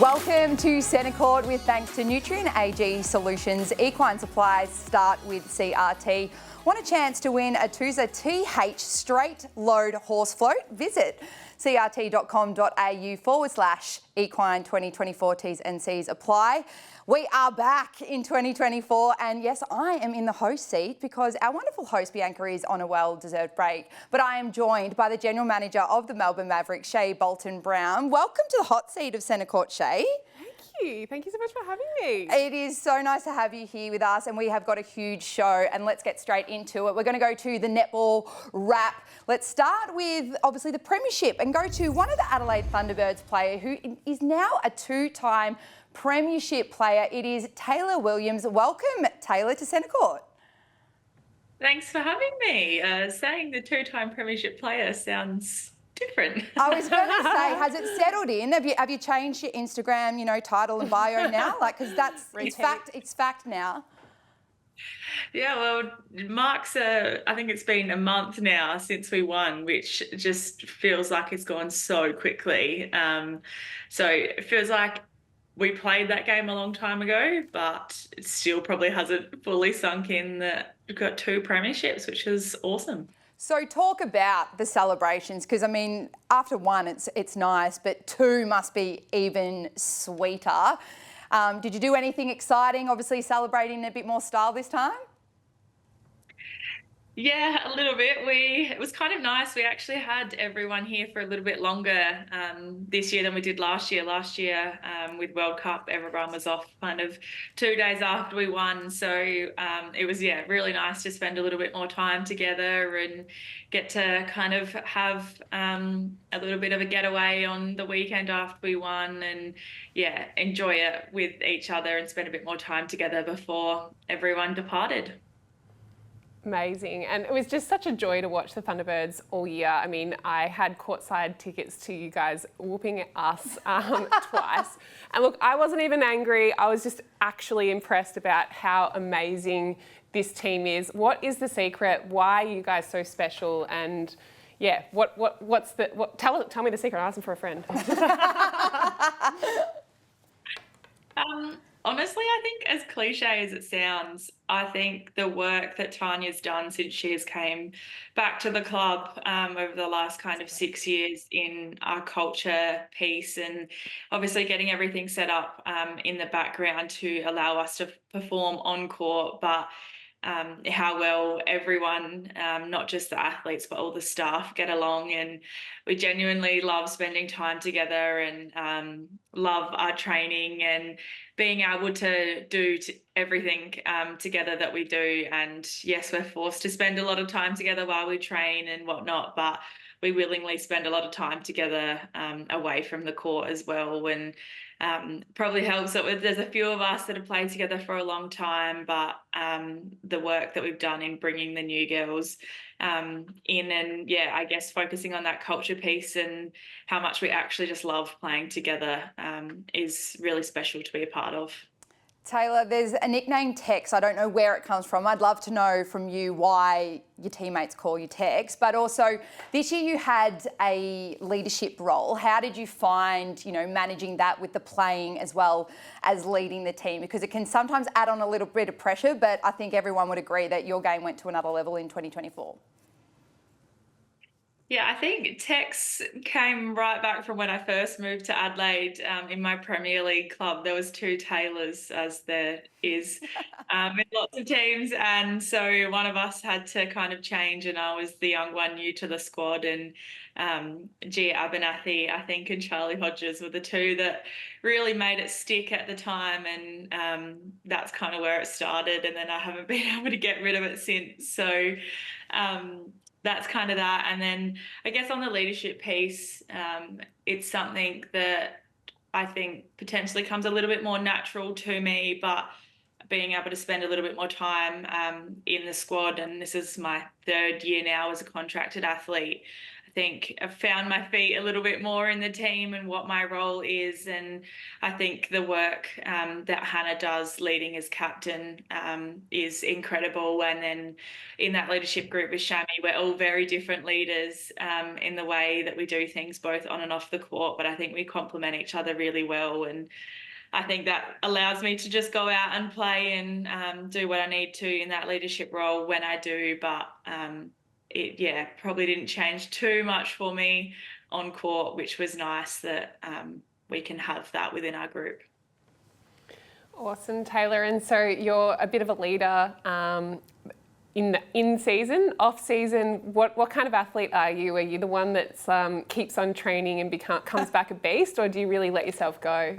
Welcome to Centre Court with thanks to Nutrient AG Solutions. Equine supplies start with CRT. Want a chance to win a Tuza TH straight load horse float? Visit crt.com.au/equine 2024 T's and C's apply. We are back in 2024 and yes, I am in the host seat because our wonderful host Bianca is on a well-deserved break. But I am joined by the General Manager of the Melbourne Mavericks, Shae Bolton-Brown. Welcome to the hot seat of Centre Court, Shae. Thank you so much for having me. It is so nice to have you here with us and we have got a huge show and let's get straight into it. We're going to go to the netball wrap. Let's start with obviously the premiership and go to one of the Adelaide Thunderbirds player who is now a two-time premiership player. It is Tayla Williams. Welcome, Tayla, to Centre Court. Thanks for having me. Saying the two-time premiership player sounds different. I was going to say, has it settled in? Have you changed your Instagram, title and bio now? Because it's fact now. Yeah, well, Mark's, I think it's been a month now since we won, which just feels like it's gone so quickly. So it feels like we played that game a long time ago, but it still probably hasn't fully sunk in that we've got two premierships, which is awesome. So talk about the celebrations, because after one it's nice, but two must be even sweeter. Did you do anything exciting, obviously celebrating in a bit more style this time? Yeah, a little bit. It was kind of nice. We actually had everyone here for a little bit longer this year than we did last year. Last year with World Cup, everyone was off kind of 2 days after we won. So it was, really nice to spend a little bit more time together and get to kind of have a little bit of a getaway on the weekend after we won and, enjoy it with each other and spend a bit more time together before everyone departed. Amazing. And it was just such a joy to watch the Thunderbirds all year. I had courtside tickets to you guys whooping us twice. And look, I wasn't even angry. I was just actually impressed about how amazing this team is. What is the secret? Why are you guys so special? And tell me the secret. I'm asking for a friend. Honestly, I think as cliche as it sounds, I think the work that Tanya's done since she has came back to the club over the last kind of 6 years in our culture piece and obviously getting everything set up in the background to allow us to perform on court, but how well everyone, not just the athletes, but all the staff get along. And we genuinely love spending time together and love our training and being able to do everything together that we do. And yes, we're forced to spend a lot of time together while we train and whatnot, but we willingly spend a lot of time together away from the court as well. And probably helps that there's a few of us that have played together for a long time, but the work that we've done in bringing the new girls in and I guess focusing on that culture piece and how much we actually just love playing together is really special to be a part of. Tayla, there's a nickname Tex. I don't know where it comes from. I'd love to know from you why your teammates call you Tex. But also, this year you had a leadership role. How did you find, managing that with the playing as well as leading the team? Because it can sometimes add on a little bit of pressure, but I think everyone would agree that your game went to another level in 2024. Yeah, I think Tex came right back from when I first moved to Adelaide in my Premier League club. There was two Taylors, as there is in lots of teams. And so one of us had to kind of change and I was the young one new to the squad. And Gia Abernathy, I think, and Charlie Hodges were the two that really made it stick at the time. And that's kind of where it started. And then I haven't been able to get rid of it since. So that's kind of that. And then I guess on the leadership piece, it's something that I think potentially comes a little bit more natural to me, but being able to spend a little bit more time in the squad, and this is my 3rd year now as a contracted athlete. I think I've found my feet a little bit more in the team and what my role is, and I think the work that Hannah does leading as captain is incredible. And then in that leadership group with Shami, we're all very different leaders in the way that we do things both on and off the court, but I think we complement each other really well, and I think that allows me to just go out and play and do what I need to in that leadership role when I do. But it probably didn't change too much for me on court, which was nice that we can have that within our group. Awesome, Tayla. And so you're a bit of a leader in season, off season. What kind of athlete are you? Are you the one that keeps on training and comes back a beast, or do you really let yourself go?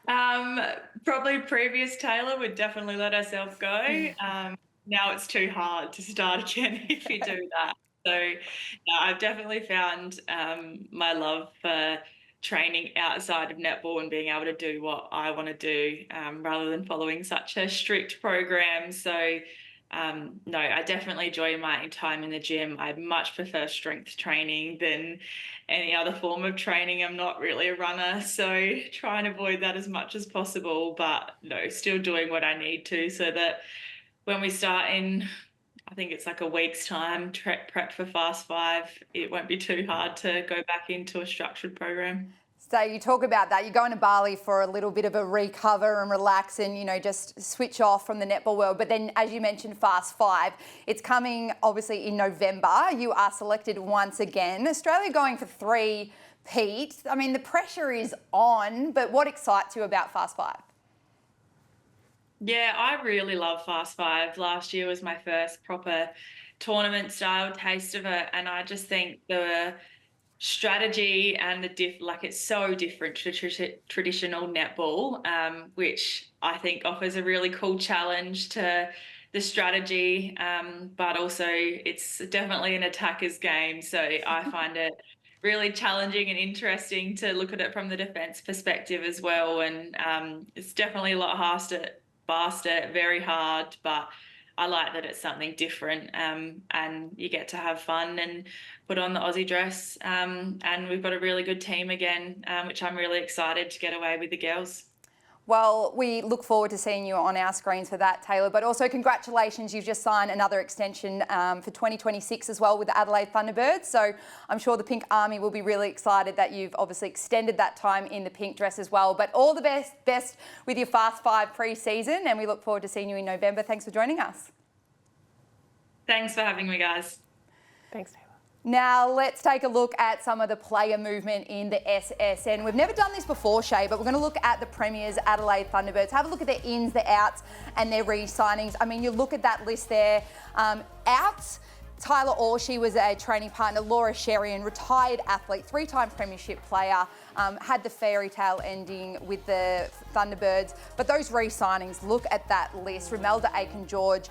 Probably previous Tayla would definitely let herself go. Now it's too hard to start again if you do that. So I've definitely found my love for training outside of netball and being able to do what I want to do rather than following such a strict program. So no, I definitely enjoy my time in the gym. I much prefer strength training than any other form of training. I'm not really a runner, so try and avoid that as much as possible, but no, still doing what I need to so that when we start in, I think it's like a week's time, prep for Fast 5, it won't be too hard to go back into a structured program. So you talk about that, you're going to Bali for a little bit of a recover and relax and, just switch off from the netball world. But then, as you mentioned, Fast 5, it's coming obviously in November. You are selected once again. Australia going for 3 Pete. I mean, the pressure is on, but what excites you about Fast 5? Yeah, I really love Fast 5. Last year was my first proper tournament style taste of it, and I just think the strategy and it's so different to traditional netball, which I think offers a really cool challenge to the strategy, but also it's definitely an attacker's game. So I find it really challenging and interesting to look at it from the defence perspective as well. And it's definitely a lot faster, very hard, but I like that it's something different, and you get to have fun and put on the Aussie dress, and we've got a really good team again, which I'm really excited to get away with the girls. Well, we look forward to seeing you on our screens for that, Tayla, but also congratulations, you've just signed another extension for 2026 as well with the Adelaide Thunderbirds, so I'm sure the Pink Army will be really excited that you've obviously extended that time in the pink dress as well. But all the best with your Fast 5 pre-season, and we look forward to seeing you in November. Thanks for joining us. Thanks for having me, guys. Thanks, Tayla. Now, let's take a look at some of the player movement in the SSN. We've never done this before, Shae, but we're going to look at the Premiers, Adelaide Thunderbirds, have a look at their ins, their outs, and their re-signings. I mean, you look at that list there. Outs, Tyler Orr, she was a training partner. Laura Sherian, retired athlete, 3-time premiership player, had the fairy tale ending with the Thunderbirds. But those re-signings, look at that list. Romelda Aiken-George,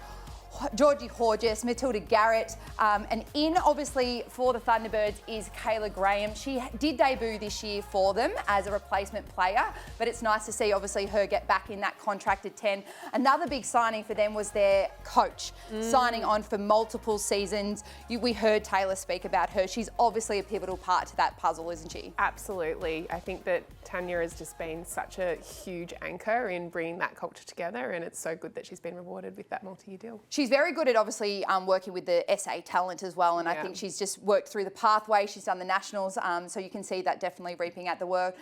Georgie Horges, Matilda Garrett, and in obviously for the Thunderbirds is Kayla Graham. She did debut this year for them as a replacement player, but it's nice to see obviously her get back in that contracted 10. Another big signing for them was their coach, signing on for multiple seasons. We heard Tayla speak about her. She's obviously a pivotal part to that puzzle, isn't she? Absolutely. I think that Tanya has just been such a huge anchor in bringing that culture together, and it's so good that she's been rewarded with that multi-year deal. She's very good at obviously working with the SA talent as well, and I think she's just worked through the pathway. She's done the nationals, so you can see that definitely reaping at the work.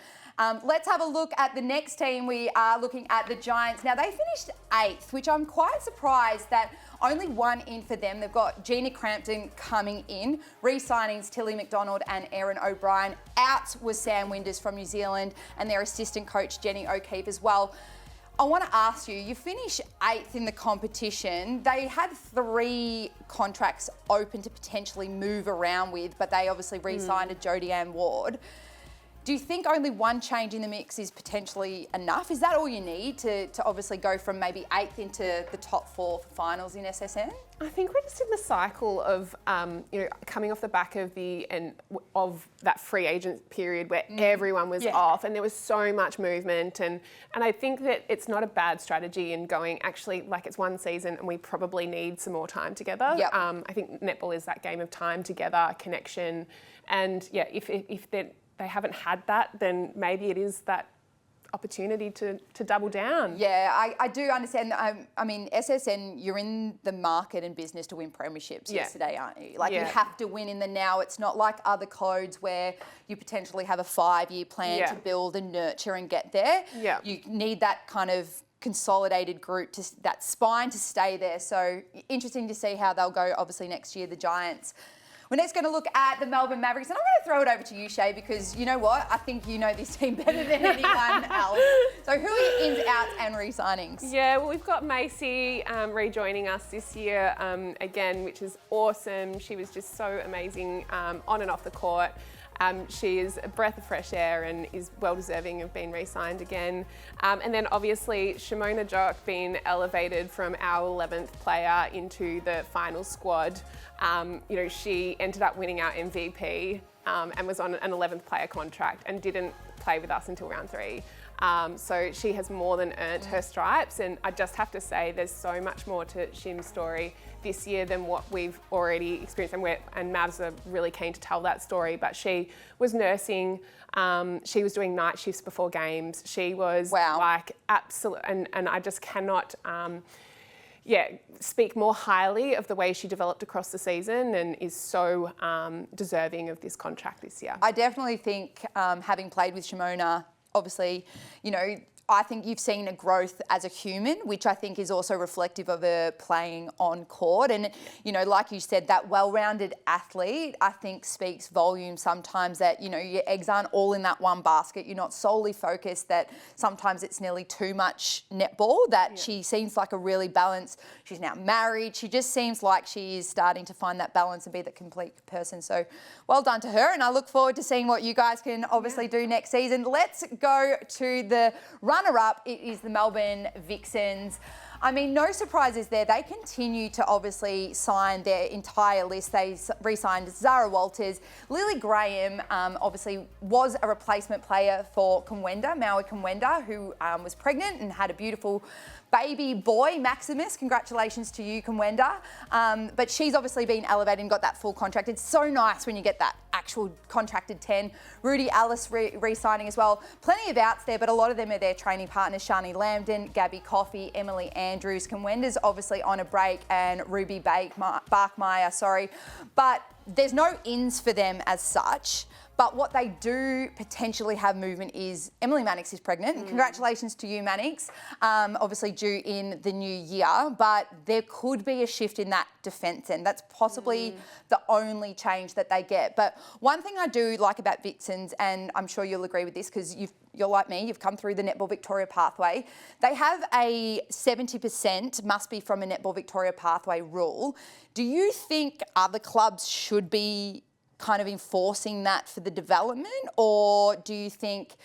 Let's have a look at the next team. We are looking at the Giants. Now, they finished 8th, which I'm quite surprised that only 1 in for them. They've got Gina Crampton coming in, re-signings Tilly McDonald and Erin O'Brien. Out was Sam Winders from New Zealand and their assistant coach Jenny O'Keefe as well. I want to ask you, you finish 8th in the competition. They had 3 contracts open to potentially move around with, but they obviously re-signed a Jodie Ann Ward. Do you think only one change in the mix is potentially enough? Is that all you need to obviously go from maybe 8th into the top 4 for finals in SSN? I think we're just in the cycle of, coming off the back of of that free agent period where everyone was off and there was so much movement. And I think that it's not a bad strategy in going, actually, like it's one season and we probably need some more time together. Yep. I think netball is that game of time together, connection. And yeah, if they haven't had that, then maybe it is that opportunity to double down. Yeah, I do understand. I mean, SSN, you're in the market and business to win premierships yesterday, aren't you? Like, you have to win in the now. It's not like other codes where you potentially have a 5-year plan to build and nurture and get there. Yeah. You need that kind of consolidated group, that spine to stay there. So interesting to see how they'll go, obviously, next year, the Giants. We're next going to look at the Melbourne Mavericks, and I'm going to throw it over to you, Shae, because you know what? I think you know this team better than anyone else. So who are your ins, outs and re-signings? Yeah, well, we've got Macy rejoining us this year again, which is awesome. She was just so amazing on and off the court. She is a breath of fresh air and is well deserving of being re-signed again. And then obviously Shimona Jock being elevated from our 11th player into the final squad. She ended up winning our MVP and was on an 11th player contract and didn't play with us until round 3. So she has more than earned her stripes, and I just have to say there's so much more to Shim's story this year than what we've already experienced, and Mavs are really keen to tell that story. But she was nursing, she was doing night shifts before games, she was like absolute, and I just cannot speak more highly of the way she developed across the season and is so deserving of this contract this year. I definitely think having played with Shimona, obviously, I think you've seen a growth as a human, which I think is also reflective of her playing on court. And, like you said, that well-rounded athlete, I think speaks volumes sometimes that, your eggs aren't all in that one basket. You're not solely focused, that sometimes it's nearly too much netball, that she seems like a really balanced, she's now married. She just seems like she is starting to find that balance and be the complete person. So well done to her. And I look forward to seeing what you guys can obviously do next season. Let's go to the runner-up. It is the Melbourne Vixens. I mean, no surprises there. They continue to obviously sign their entire list. They re-signed Zara Walters. Lily Graham obviously was a replacement player for Maui Kumwenda, who was pregnant and had a beautiful baby boy, Maximus. Congratulations to you, Kumwenda. But she's obviously been elevated and got that full contract. It's so nice when you get that actual contracted 10. Rudy Alice re-signing as well. Plenty of outs there, but a lot of them are their training partners. Shani Lambden, Gabby Coffey, Emily Andrews. Kumwenda's obviously on a break, and Ruby Barkmeyer, But there's no ins for them as such. But what they do potentially have movement is Emily Mannix is pregnant. And congratulations to you, Mannix. Obviously due in the new year, but there could be a shift in that defence end. That's possibly the only change that they get. But one thing I do like about Vixens, and I'm sure you'll agree with this because you're like me, you've come through the Netball Victoria pathway. They have a 70% must be from a Netball Victoria pathway rule. Do you think other clubs should be kind of enforcing that for the development, or do you think,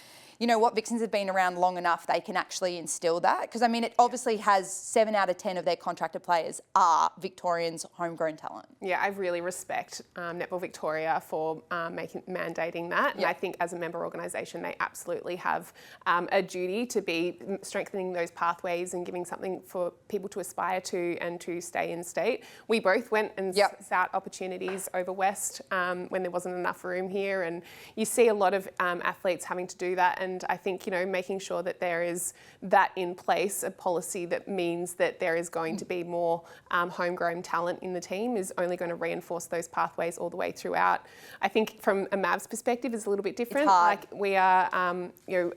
Vixens have been around long enough they can actually instill that? Because, I mean, it obviously has 7 out of 10 of their contracted players are Victorians' homegrown talent. Yeah, I really respect Netball Victoria for mandating that. And I think as a member organisation, they absolutely have a duty to be strengthening those pathways and giving something for people to aspire to and to stay in state. We both went and sought opportunities over West when there wasn't enough room here. And you see a lot of athletes having to do that. And I think, making sure that there is that in place, a policy that means that there is going to be more homegrown talent in the team is only going to reinforce those pathways all the way throughout. I think from a Mavs perspective is a little bit different. It's hard. Like we are,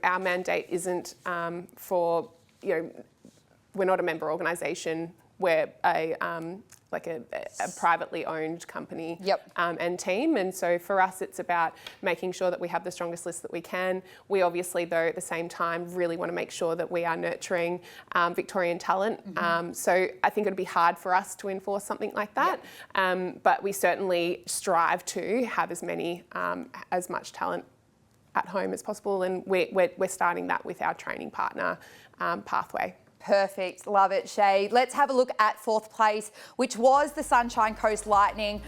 our mandate isn't for, we're not a member organisation. We're a privately owned company and team. And so for us, it's about making sure that we have the strongest list that we can. We obviously, though, at the same time, really want to make sure that we are nurturing Victorian talent. So I think it would be hard for us to enforce something like that. But we certainly strive to have as much talent at home as possible, and we're starting that with our training partner pathway. Perfect. Love it, Shae. Let's have a look at fourth place, which was the Sunshine Coast Lightning.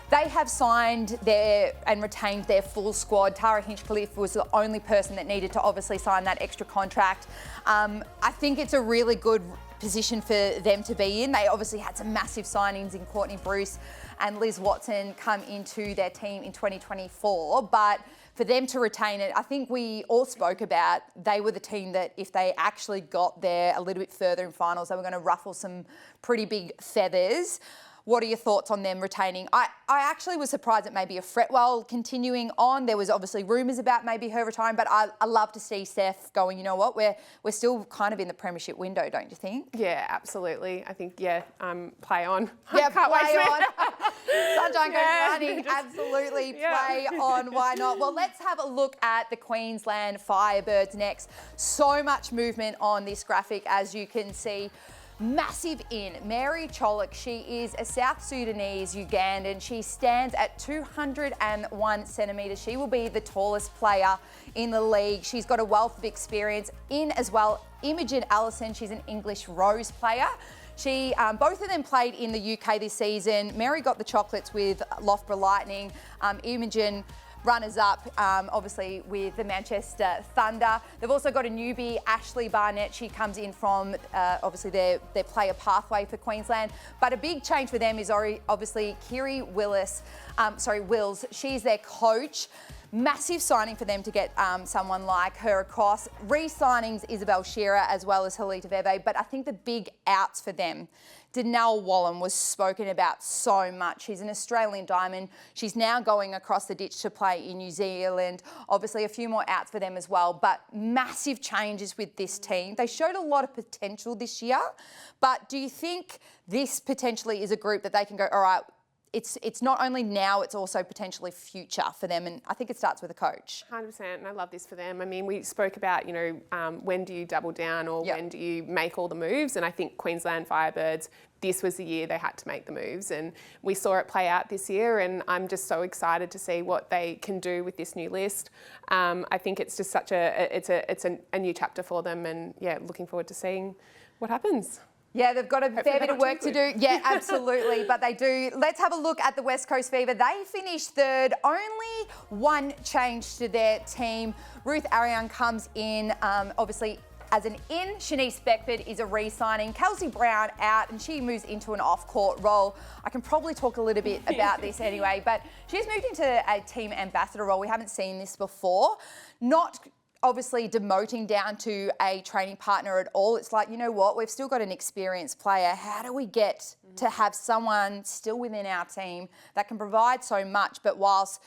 They have signed and retained their full squad. Tara Hinchcliffe was the only person that needed to obviously sign that extra contract. I think it's a really good position for them to be in. They obviously had some massive signings in Courtney Bruce and Liz Watson come into their team in 2024, but for them to retain it, I think we all spoke about they were the team that if they actually got there a little bit further in finals, they were going to ruffle some pretty big feathers. What are your thoughts on them retaining? I actually was surprised at maybe a Fretwell continuing on. There was obviously rumours about maybe her retiring, but I love to see Steph going, you know what, we're still kind of in the premiership window, don't you think? Yeah, absolutely. I think, play on. Yeah, play on. Sunshine Coast Lightning, absolutely play on. Why not? Well, let's have a look at the Queensland Firebirds next. So much movement on this graphic, as you can see. Massive in. Mary Cholik, she is a South Sudanese Ugandan. She stands at 201 centimetres. She will be the tallest player in the league. She's got a wealth of experience in as well. Imogen Allison, she's an English Rose player. She, both of them played in the UK this season. Mary got the chocolates with Loughborough Lightning. Imogen runners-up, obviously, with the Manchester Thunder. They've also got a newbie, Ashley Barnett. She comes in from, obviously, their player pathway for Queensland. But a big change for them is obviously Kiri Wills. She's their coach. Massive signing for them to get someone like her across. Re-signings Isabel Shearer as well as Halita Veve. But I think the big outs for them, Danelle Wallen was spoken about so much. She's an Australian diamond. She's now going across the ditch to play in New Zealand. Obviously, a few more outs for them as well, but massive changes with this team. They showed a lot of potential this year, but do you think this potentially is a group that they can go, all right, it's not only now, it's also potentially future for them, and I think it starts with a coach. 100%, and I love this for them. I mean, we spoke about, when do you double down or when do you make all the moves, and I think Queensland Firebirds, this was the year they had to make the moves, and we saw it play out this year, and I'm just so excited to see what they can do with this new list. I think it's just such a new chapter for them, and looking forward to seeing what happens. Yeah, they've got a fair bit of work to do. Yeah, absolutely, but they do. Let's have a look at the West Coast Fever. They finished third, only one change to their team. Ruth Ariane comes in, obviously, as an in. Shanice Beckford is a re-signing. Kelsey Brown out, and she moves into an off-court role. I can probably talk a little bit about this anyway, but she's moved into a team ambassador role. We haven't seen this before. Not obviously demoting down to a training partner at all. It's like, you know what, we've still got an experienced player. How do we get to have someone still within our team that can provide so much, but whilst,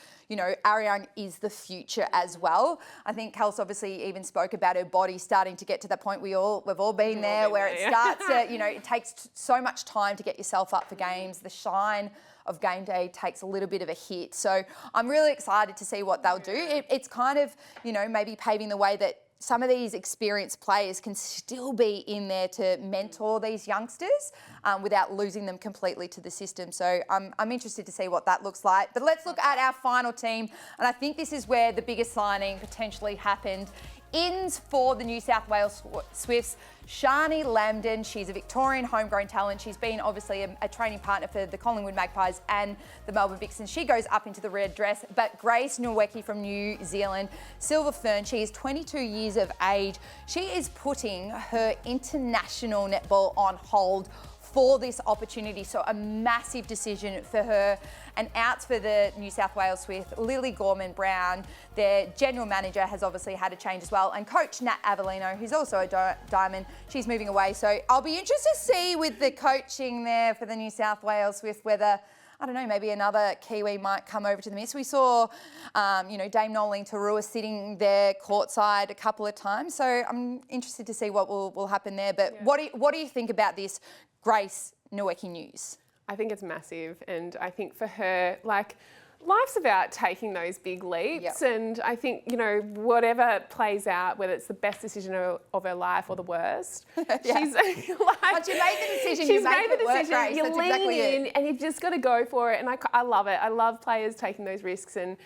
Ariane is the future as well. I think Kels obviously even spoke about her body starting to get to the point we've all been there, where it starts to, it takes so much time to get yourself up for games. The shine of game day takes a little bit of a hit. So I'm really excited to see what they'll do. It's kind of, maybe paving the way that some of these experienced players can still be in there to mentor these youngsters without losing them completely to the system. So I'm interested to see what that looks like. But let's look at our final team. And I think this is where the biggest signing potentially happened. Ins for the New South Wales Swifts, Shani Lambden. She's a Victorian homegrown talent. She's been obviously a training partner for the Collingwood Magpies and the Melbourne Vixens. She goes up into the red dress. But Grace Nweki from New Zealand, Silver Fern, she is 22 years of age. She is putting her international netball on hold for this opportunity. So a massive decision for her. And outs for the New South Wales Swifts, Lily Gorman-Brown, their general manager, has obviously had a change as well. And coach Nat Avellino, who's also a diamond, she's moving away. So I'll be interested to see with the coaching there for the New South Wales Swifts whether, I don't know, maybe another Kiwi might come over to the mix. We saw, Dame Noeline Tarua sitting there courtside a couple of times. So I'm interested to see what will happen there. But what do you think about this Grace Nweki news? I think it's massive, and I think for her, Life's about taking those big leaps, and I think, you know, whatever plays out, whether it's the best decision of her life or the worst, she's like, once you made the decision, she's you made the decision. Grace. You That's lean exactly in, it. and you've just got to go for it. And I love it. I love players taking those risks and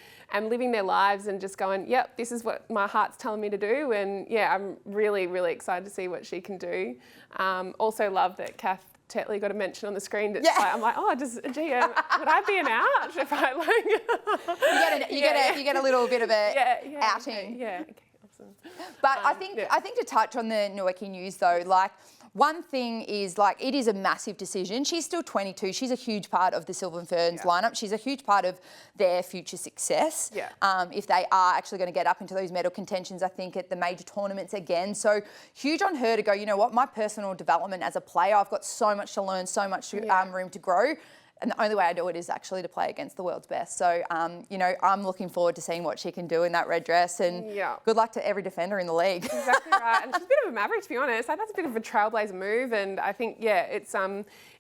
living their lives and just going, yep, this is what my heart's telling me to do. And yeah, I'm really, really excited to see what she can do. Also love that Kath Tetley got a mention on the screen. That's like, I'm like, oh, would I be an out if I like? You get a little bit of a outing. Yeah. Okay, awesome. But I think to touch on the Nweke news though, like one thing is like it is a massive decision. She's still 22. She's a huge part of the Silver Ferns lineup. She's a huge part of their future success. Yeah. If they are actually going to get up into those medal contentions, I think at the major tournaments again. So huge on her to go, you know what, my personal development as a player, I've got so much to learn, so much room to grow. And the only way I do it is actually to play against the world's best. So, you know, I'm looking forward to seeing what she can do in that red dress. And good luck to every defender in the league. Exactly right. And she's a bit of a maverick, to be honest. Like, that's a bit of a trailblazer move. And I think, it's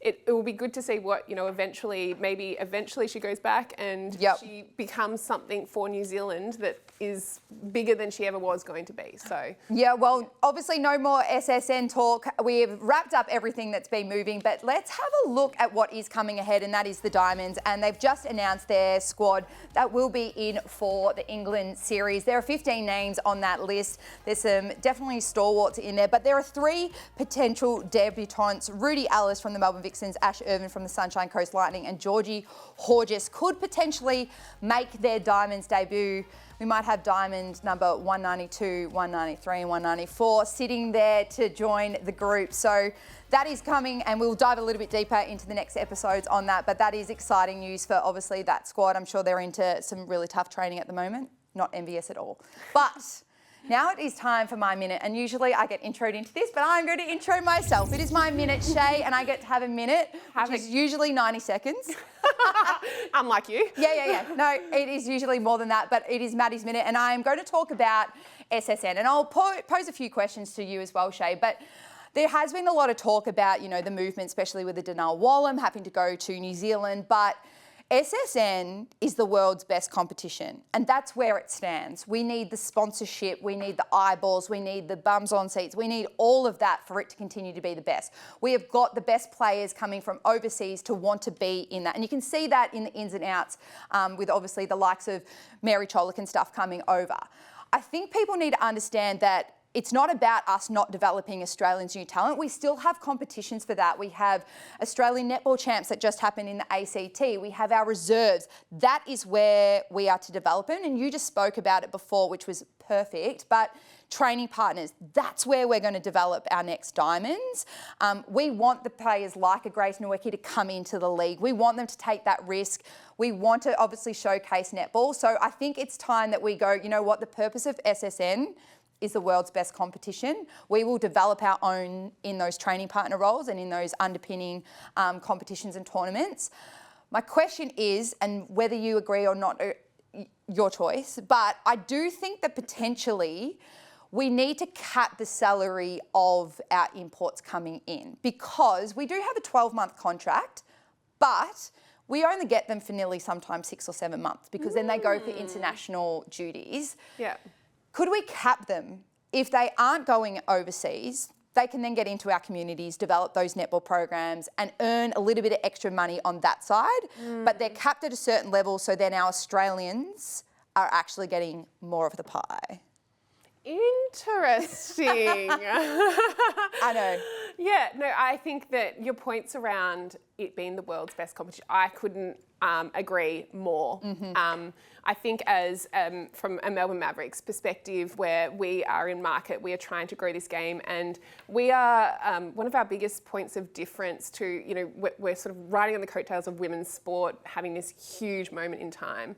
it will be good to see what, you know, eventually she goes back and she becomes something for New Zealand that is bigger than she ever was going to be. So yeah, well, obviously no more SSN talk. We've wrapped up everything that's been moving, but let's have a look at what is coming ahead, and that is the Diamonds. And they've just announced their squad that will be in for the England series. There are 15 names on that list. There's some definitely stalwarts in there, but there are 3 potential debutantes. Rudy Ellis from the Melbourne Vixens, Ash Irvin from the Sunshine Coast Lightning, and Georgie Horgis could potentially make their Diamonds debut. We might have Diamond number 192, 193 and 194 sitting there to join the group. So that is coming, and we'll dive a little bit deeper into the next episodes on that. But that is exciting news for obviously that squad. I'm sure they're into some really tough training at the moment. Not envious at all. But now it is time for my minute, and usually I get introed into this, but I'm going to intro myself. It is my minute, Shae, and I get to have a minute, which is usually 90 seconds. Unlike you. Yeah. No, it is usually more than that, but it is Maddie's minute, and I am going to talk about SSN, and I'll pose a few questions to you as well, Shae, but there has been a lot of talk about, you know, the movement, especially with the Denal Wallam having to go to New Zealand, but SSN is the world's best competition, and that's where it stands. We need the sponsorship, we need the eyeballs, we need the bums on seats, we need all of that for it to continue to be the best. We have got the best players coming from overseas to want to be in that, and you can see that in the ins and outs with obviously the likes of Mary Cholick and stuff coming over. I think people need to understand that it's not about us not developing Australians' new talent. We still have competitions for that. We have Australian netball champs that just happened in the ACT. We have our reserves. That is where we are to develop them. And you just spoke about it before, which was perfect. But training partners, that's where we're going to develop our next Diamonds. We want the players like a Grace Nweke to come into the league. We want them to take that risk. We want to obviously showcase netball. So I think it's time that we go, you know what, the purpose of SSN is the world's best competition. We will develop our own in those training partner roles and in those underpinning competitions and tournaments. My question is, and whether you agree or not, your choice, but I do think that potentially we need to cap the salary of our imports coming in, because we do have a 12-month contract, but we only get them for nearly sometimes 6 or 7 months, because then they go for international duties. Yeah. Could we cap them? If they aren't going overseas, they can then get into our communities, develop those netball programs and earn a little bit of extra money on that side. But they're capped at a certain level, so then our Australians are actually getting more of the pie. Interesting. I know. Yeah, no, I think that your points around it being the world's best competition, I couldn't agree more. I think as from a Melbourne Mavericks perspective, where we are in market, we are trying to grow this game, and we are one of our biggest points of difference to, you know, we're sort of riding on the coattails of women's sport, having this huge moment in time.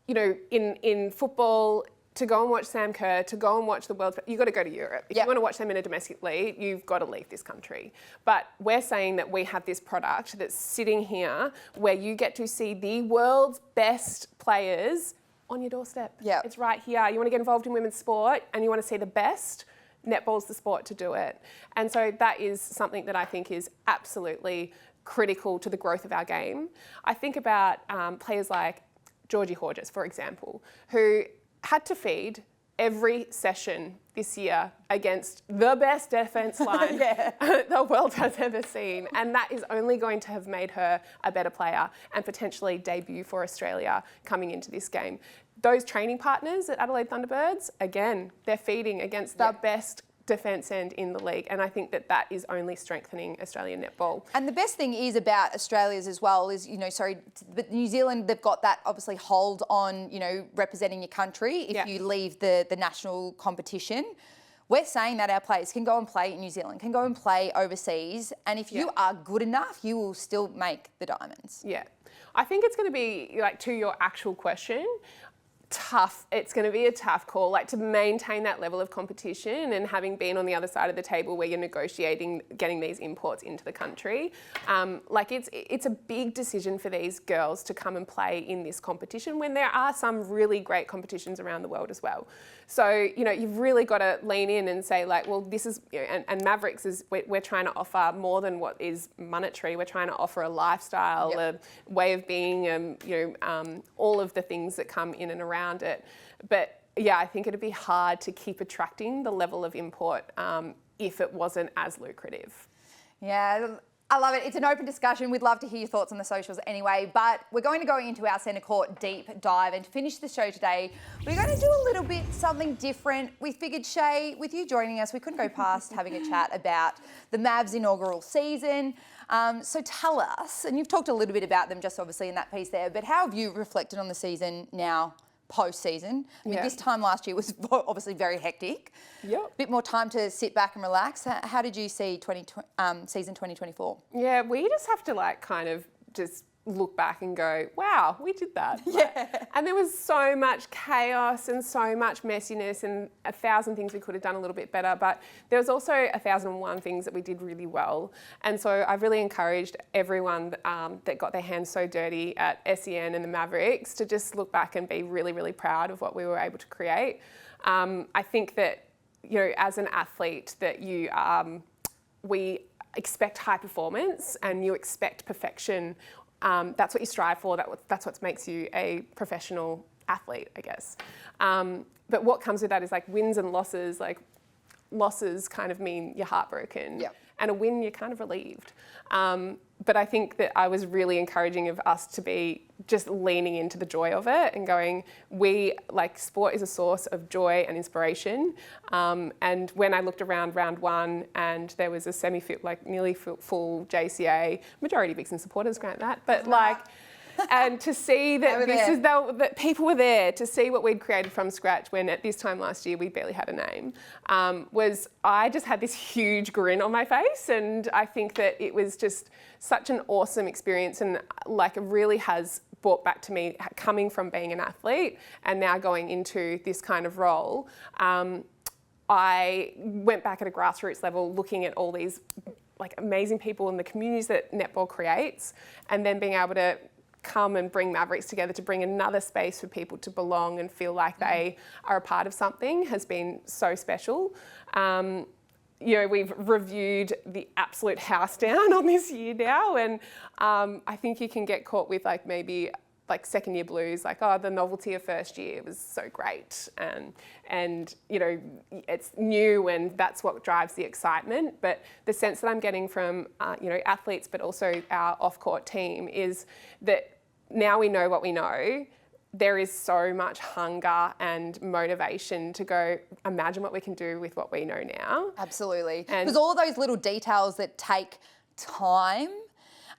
You know, in football, to go and watch Sam Kerr, to go and watch the World, you've got to go to Europe. If you want to watch them in a domestic league, you've got to leave this country. But we're saying that we have this product that's sitting here where you get to see the world's best players on your doorstep. Yeah. It's right here. You want to get involved in women's sport and you want to see the best, netball's the sport to do it. And so that is something that I think is absolutely critical to the growth of our game. I think about players like Georgie Horgis, for example, who had to feed every session this year against the best defence line the world has ever seen. And that is only going to have made her a better player and potentially debut for Australia coming into this game. Those training partners at Adelaide Thunderbirds, again, they're feeding against the best defence end in the league, and I think that that is only strengthening Australian netball. And the best thing is about Australia's as well is, but New Zealand, they've got that obviously hold on, representing your country if you leave the national competition. We're saying that our players can go and play in New Zealand, can go and play overseas, and if you are good enough, you will still make the diamonds. Yeah. I think it's going to be, to your actual question, tough. It's going to be a tough call, to maintain that level of competition and having been on the other side of the table where you're negotiating getting these imports into the country. It's a big decision for these girls to come and play in this competition when there are some really great competitions around the world as well. So, you've really got to lean in and say this is, and Mavericks is, we're trying to offer more than what is monetary. We're trying to offer a lifestyle, a way of being, all of the things that come in and around it. But yeah, I think it'd be hard to keep attracting the level of import if it wasn't as lucrative. Yeah, I love it. It's an open discussion. We'd love to hear your thoughts on the socials anyway, but we're going to go into our centre court deep dive, and to finish the show today, we're going to do a little bit something different. We figured, Shae, with you joining us, we couldn't go past having a chat about the Mavs' inaugural season. So tell us, and you've talked a little bit about them just obviously in that piece there, but how have you reflected on the season now? Post-season. I mean, this time last year was obviously very hectic. Yep. Bit more time to sit back and relax. How did you see season 2024? Yeah, we just have to kind of just look back and go, wow, we did that. And there was so much chaos and so much messiness and 1,000 things we could have done a little bit better, but there was also 1,001 things that we did really well. And so I've really encouraged everyone that got their hands so dirty at SEN and the Mavericks to just look back and be really, really proud of what we were able to create. I think that, as an athlete, that we expect high performance and you expect perfection. That's what you strive for. That's what makes you a professional athlete, I guess. But what comes with that is wins and losses. Losses kind of mean you're heartbroken, and a win you're kind of relieved. But I think that I was really encouraging of us to be just leaning into the joy of it and going, sport is a source of joy and inspiration. And when I looked around round one and there was a nearly full JCA, majority Vixen supporters, grant that, but and to see that that people were there to see what we'd created from scratch when at this time last year we barely had a name, I just had this huge grin on my face, and I think that it was just such an awesome experience, and it really has brought back to me coming from being an athlete and now going into this kind of role. I went back at a grassroots level looking at all these amazing people in the communities that netball creates, and then being able to come and bring Mavericks together to bring another space for people to belong and feel like they are a part of something has been so special. We've reviewed the absolute house down on this year now, and I think you can get caught with maybe second year blues, the novelty of first year was so great, and it's new, and that's what drives the excitement. But the sense that I'm getting from athletes, but also our off-court team, is that now we know what we know. There is so much hunger and motivation to go imagine what we can do with what we know now. Absolutely. Because all of those little details that take time,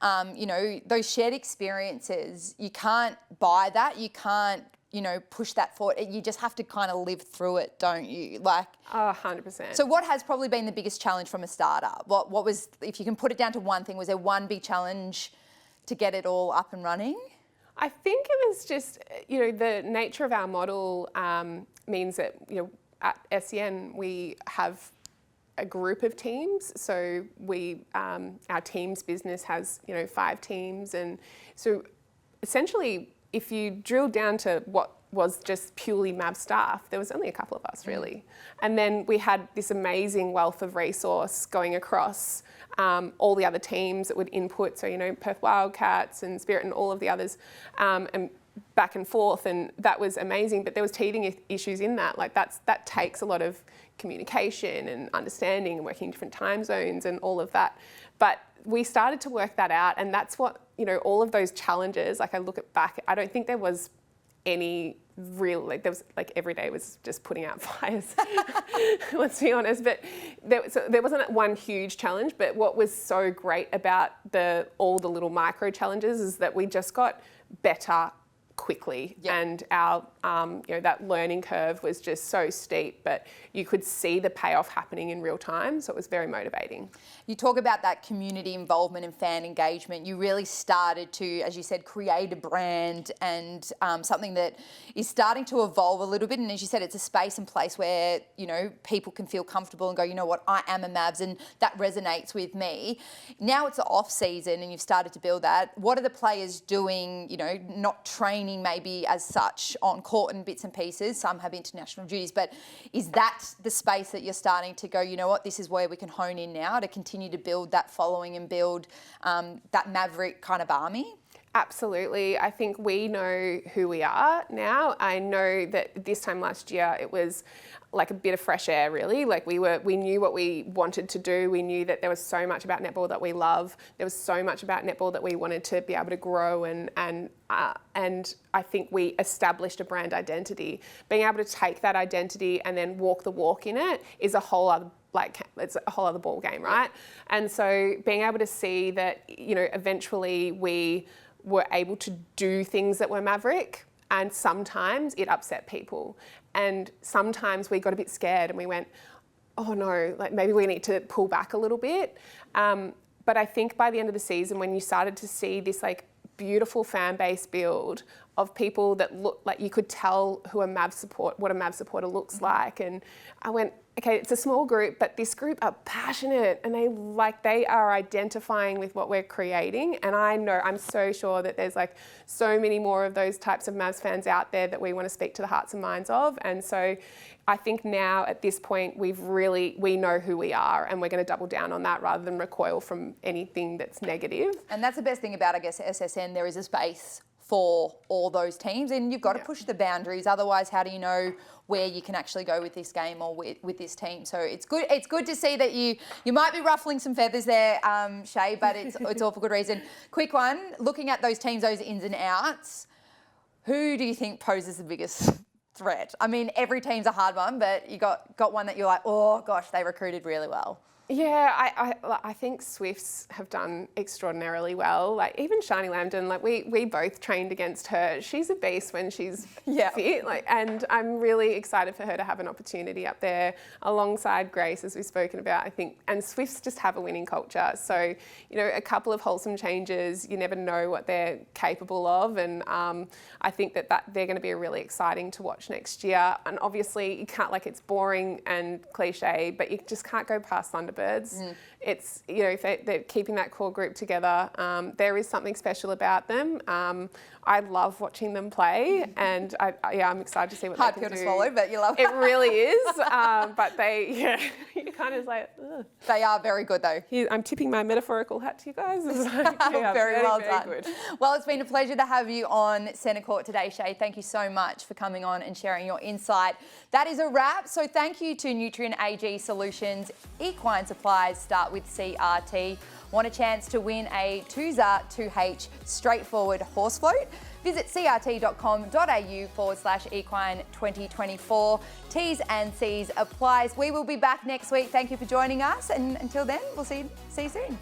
those shared experiences, you can't buy that. You can't, push that forward. You just have to kind of live through it, don't you? 100%. So what has probably been the biggest challenge from a startup? What was, if you can put it down to one thing, was there one big challenge to get it all up and running? I think it was just, the nature of our model means that, at SEN we have a group of teams. So our teams business has, 5 teams. And so essentially, if you drill down to what was just purely Mav staff. There was only a couple of us really. And then we had this amazing wealth of resource going across all the other teams that would input. So, you know, Perth Wildcats and Spirit and all of the others, and back and forth, and that was amazing. But there was teething issues in that. Like that takes a lot of communication and understanding and working in different time zones and all of that. But we started to work that out, and that's what, you know, all of those challenges, like I look at back, I don't think there was any real, like there was, like every day was just putting out fires, let's be honest. But there wasn't one huge challenge, but what was so great about all the little micro challenges is that we just got better quickly. Yep. And our, you know, that learning curve was just so steep, but you could see the payoff happening in real time. So it was very motivating. You talk about that community involvement and fan engagement. You really started to, as you said, create a brand and something that is starting to evolve a little bit. And as you said, it's a space and place where, you know, people can feel comfortable and go, you know what, I am a Mavs, and that resonates with me. Now it's the off season and you've started to build that. What are the players doing, you know, not training maybe as such on court and bits and pieces? Some have international duties, but is that the space that you're starting to go, you know what, this is where we can hone in now to continue to build that following and build that Maverick kind of army? Absolutely. I think we know who we are now. I know that this time last year it was like a bit of fresh air, really. Like we knew what we wanted to do. We knew that there was so much about netball that we love. There was so much about netball that we wanted to be able to grow, and I think we established a brand identity. Being able to take that identity and then walk the walk in it is a whole other, like, it's a whole other ball game, right? And so being able to see that, you know, eventually we were able to do things that were Maverick, and sometimes it upset people. And sometimes we got a bit scared and we went, oh no, like maybe we need to pull back a little bit. But I think by the end of the season, when you started to see this like beautiful fan base build of people that look like you could tell who what a Mav supporter looks like. And I went, okay, it's a small group, but this group are passionate and they are identifying with what we're creating. And I know, I'm so sure that there's like so many more of those types of Mavs fans out there that we want to speak to the hearts and minds of. And so I think now at this point, we know who we are, and we're going to double down on that rather than recoil from anything that's negative. And that's the best thing about, I guess, SSN. There is a space for all those teams, and you've got to push the boundaries. Otherwise, how do you know where you can actually go with this game or with this team? So it's good. It's good to see that you might be ruffling some feathers there, Shae, but it's all for good reason. Quick one, looking at those teams, those ins and outs, who do you think poses the biggest threat? I mean, every team's a hard one, but you got one that you're like, oh gosh, they recruited really well. Yeah, I think Swifts have done extraordinarily well. Like even Shani Lambden, like we both trained against her. She's a beast when she's fit. Like, and I'm really excited for her to have an opportunity up there alongside Grace, as we've spoken about. I think, and Swifts just have a winning culture. So, you know, a couple of wholesome changes, you never know what they're capable of. And I think that they're going to be really exciting to watch next year. And obviously, you can't, like, it's boring and cliche, but you just can't go past Thunderbirds. It's, you know, if they're keeping that core group together, there is something special about them. I love watching them play, and I'm excited to see what they can do. Hard pill to swallow, but you love it. It really is, but you kind of like, ugh. They are very good though. I'm tipping my metaphorical hat to you guys. It's like, very well done. Good. Well, it's been a pleasure to have you on Centre Court today, Shae. Thank you so much for coming on and sharing your insight. That is a wrap. So thank you to Nutrien AG Solutions. Equine supplies start with CRT. Want a chance to win a 2ZA 2H straightforward horse float? Visit crt.com.au/equine 2024. T's and C's applies. We will be back next week. Thank you for joining us. And until then, we'll see you soon.